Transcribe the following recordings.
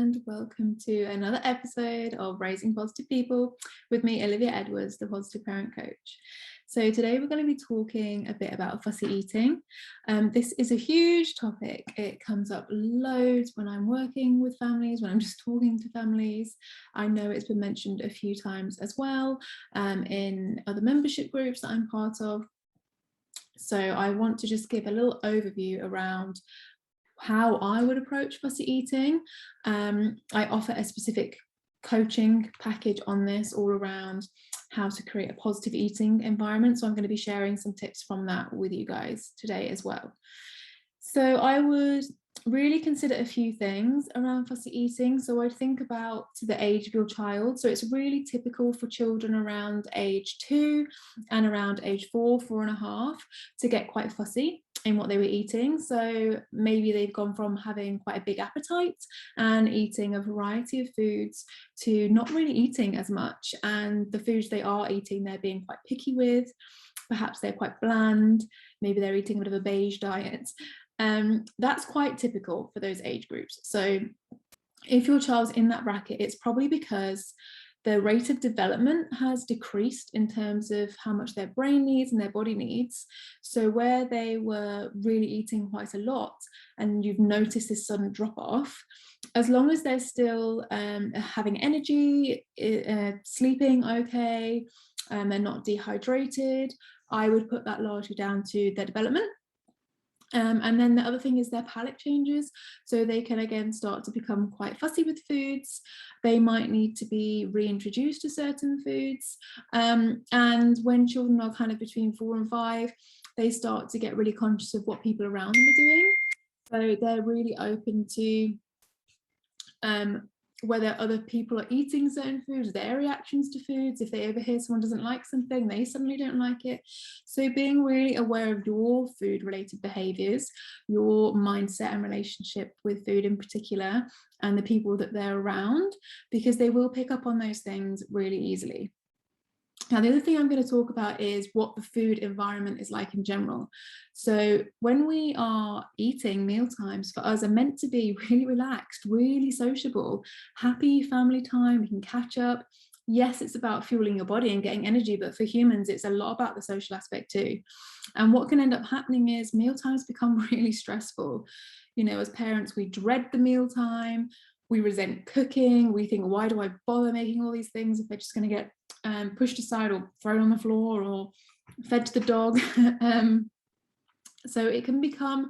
and welcome to another episode of Raising Positive People with me, Olivia Edwards, the Positive Parent Coach. So today we're going to be talking a bit about fussy eating. This is a huge topic. It comes up loads when I'm working with families, when I'm just talking to families. I know it's been mentioned a few times as well in other membership groups that I'm part of. So I want to just give a little overview around how I would approach fussy eating. I offer a specific coaching package on this, all around how to create a positive eating environment. So I'm going to be sharing some tips from that with you guys today as well. So I would really consider a few things around fussy eating. So I'd think about the age of your child. So it's really typical for children around age 2 and around age 4.5 to get quite fussy in what they were eating. So maybe they've gone from having quite a big appetite and eating a variety of foods to not really eating as much, and the foods they are eating they're being quite picky with. Perhaps they're quite bland, maybe they're eating a bit of a beige diet. That's quite typical for those age groups. So if your child's in that bracket, it's probably because their rate of development has decreased in terms of how much their brain needs and their body needs. So where they were really eating quite a lot and you've noticed this sudden drop off, as long as they're still having energy, sleeping okay, they're not dehydrated, I would put that largely down to their development. And then the other thing is their palate changes. So they can again start to become quite fussy with foods. They might need to be reintroduced to certain foods. And when children are kind of between 4 and 5, they start to get really conscious of what people around them are doing. So they're really open to whether other people are eating certain foods, their reactions to foods. If they overhear someone doesn't like something, they suddenly don't like it. So being really aware of your food related behaviors, your mindset and relationship with food in particular, and the people that they're around, because they will pick up on those things really easily. Now, the other thing I'm going to talk about is what the food environment is like in general. So when we are eating, meal times for us are meant to be really relaxed, really sociable, happy family time. We can catch up. Yes, it's about fueling your body and getting energy, but for humans, it's a lot about the social aspect too. And what can end up happening is meal times become really stressful. You know, as parents, we dread the meal time. We resent cooking. We think, why do I bother making all these things if they're just going to get pushed aside or thrown on the floor or fed to the dog? So it can become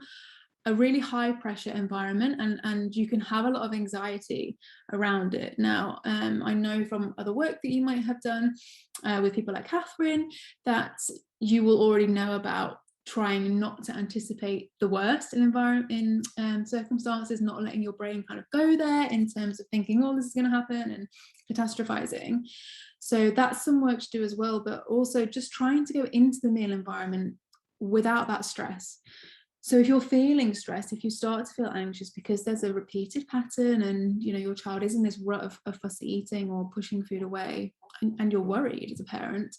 a really high pressure environment, and you can have a lot of anxiety around it. Now, I know from other work that you might have done with people like Catherine that you will already know about trying not to anticipate the worst in circumstances, not letting your brain kind of go there in terms of thinking, oh, this is going to happen, and catastrophizing. So that's some work to do as well, but also just trying to go into the meal environment without that stress. So if you're feeling stressed, if you start to feel anxious because there's a repeated pattern and you know your child is in this rut of fussy eating or pushing food away, and you're worried as a parent,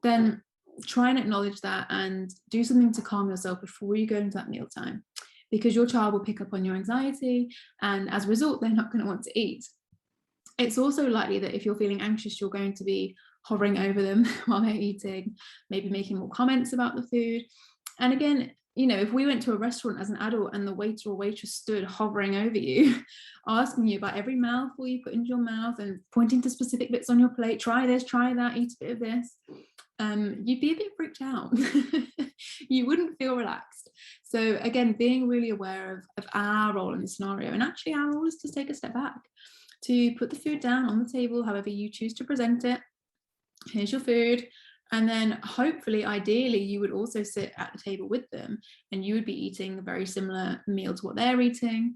then try and acknowledge that and do something to calm yourself before you go into that mealtime, because your child will pick up on your anxiety, and as a result, they're not going to want to eat. It's also likely that if you're feeling anxious, you're going to be hovering over them while they're eating, maybe making more comments about the food. And again, you know, if we went to a restaurant as an adult and the waiter or waitress stood hovering over you, asking you about every mouthful you put into your mouth and pointing to specific bits on your plate, try this, try that, eat a bit of this, you'd be a bit freaked out. You wouldn't feel relaxed. So again, being really aware of our role in the scenario, and actually our role is to take a step back, to put the food down on the table, however you choose to present it. Here's your food. And then hopefully, ideally, you would also sit at the table with them and you would be eating a very similar meal to what they're eating.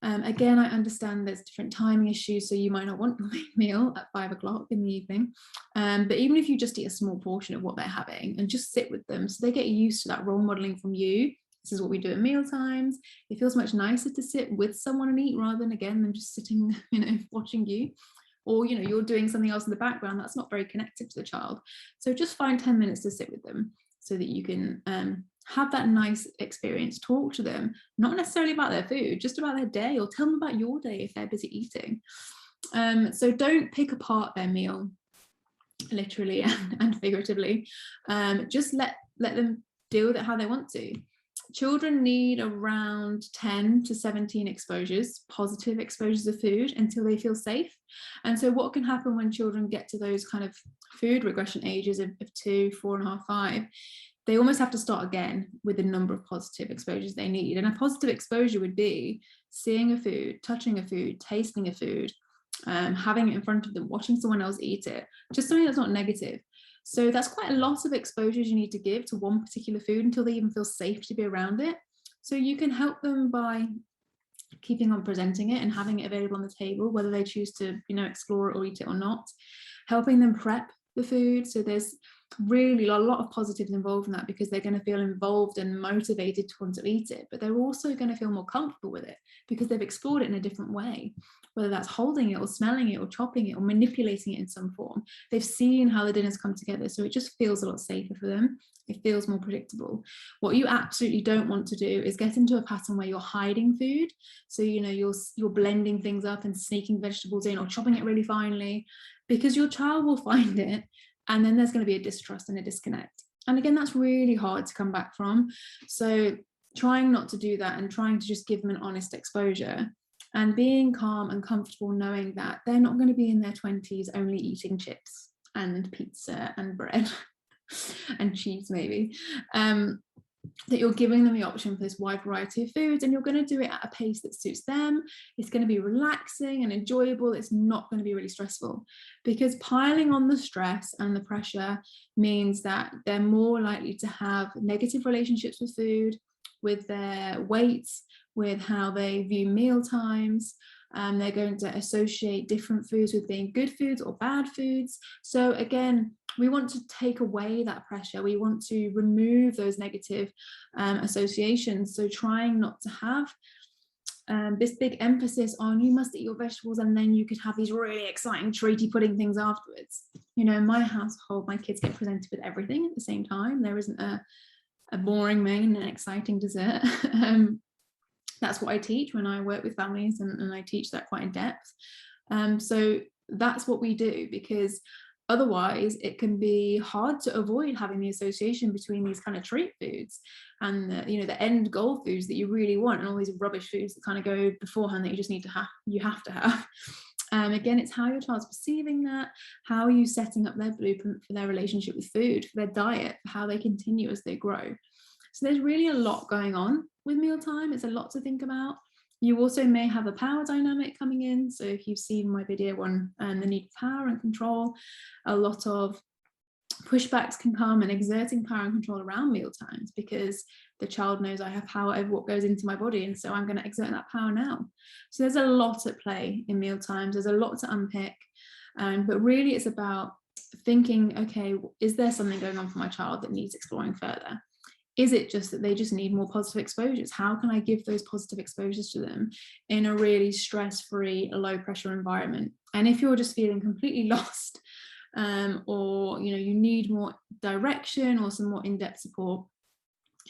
Again, I understand there's different timing issues, so you might not want your main meal at 5 o'clock in the evening. But even if you just eat a small portion of what they're having and just sit with them so they get used to that role modeling from you. This is what we do at meal times. It feels much nicer to sit with someone and eat rather than, again, them just sitting, you know, watching you. Or, you know, you're doing something else in the background that's not very connected to the child. So just find 10 minutes to sit with them so that you can have that nice experience, talk to them, not necessarily about their food, just about their day, or tell them about your day if they're busy eating. So don't pick apart their meal, literally and figuratively. Just let them deal with it how they want to. Children need around 10 to 17 exposures, positive exposures of food, until they feel safe. And so what can happen when children get to those kind of food regression ages of 2, 4.5, 5, they almost have to start again with the number of positive exposures they need. And a positive exposure would be seeing a food, touching a food, tasting a food, having it in front of them, watching someone else eat it, just something that's not negative. So that's quite a lot of exposures you need to give to one particular food until they even feel safe to be around it. So you can help them by keeping on presenting it and having it available on the table, whether they choose to, explore it or eat it or not. Helping them prep the food. So there's really a lot of positives involved in that, because they're going to feel involved and motivated to want to eat it, but they're also going to feel more comfortable with it because they've explored it in a different way, whether that's holding it or smelling it or chopping it or manipulating it in some form. They've seen how the dinners come together, so it just feels a lot safer for them. It feels more predictable. What you absolutely don't want to do is get into a pattern where you're hiding food. So you're blending things up and sneaking vegetables in or chopping it really finely, because your child will find it, and then there's going to be a distrust and a disconnect. And again, that's really hard to come back from. So trying not to do that and trying to just give them an honest exposure, and being calm and comfortable knowing that they're not going to be in their 20s only eating chips and pizza and bread and cheese maybe. That you're giving them the option for this wide variety of foods, and you're going to do it at a pace that suits them. It's going to be relaxing and enjoyable. It's not going to be really stressful, because piling on the stress and the pressure means that they're more likely to have negative relationships with food, with their weights, with how they view meal times. They're going to associate different foods with being good foods or bad foods. So again, we want to take away that pressure. We want to remove those negative associations. So trying not to have this big emphasis on you must eat your vegetables and then you could have these really exciting treaty pudding things afterwards. In my household, my kids get presented with everything at the same time. There isn't a boring main and an exciting dessert. That's what I teach when I work with families, and I teach that quite in depth. So that's what we do, because otherwise it can be hard to avoid having the association between these kind of treat foods and the end goal foods that you really want, and all these rubbish foods that kind of go beforehand that you just need to have, you have to have. Again, it's how your child's perceiving that, how are you setting up their blueprint for their relationship with food, for their diet, for how they continue as they grow. So there's really a lot going on with mealtime. It's a lot to think about. You also may have a power dynamic coming in. So if you've seen my video on the need for power and control, a lot of pushbacks can come and exerting power and control around meal times, because the child knows I have power over what goes into my body, and so I'm going to exert that power now. So there's a lot at play in meal times. There's a lot to unpick, but really it's about thinking, okay, is there something going on for my child that needs exploring further? Is it just that they just need more positive exposures? How can I give those positive exposures to them in a really stress-free, low pressure environment? And if you're just feeling completely lost, or you need more direction or some more in-depth support,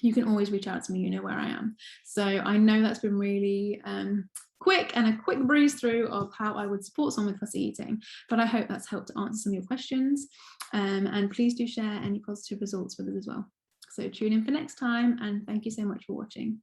you can always reach out to me. You know where I am. So I know that's been really quick and a quick breeze through of how I would support someone with fussy eating, but I hope that's helped to answer some of your questions, and please do share any positive results with us as well. So tune in for next time, and thank you so much for watching.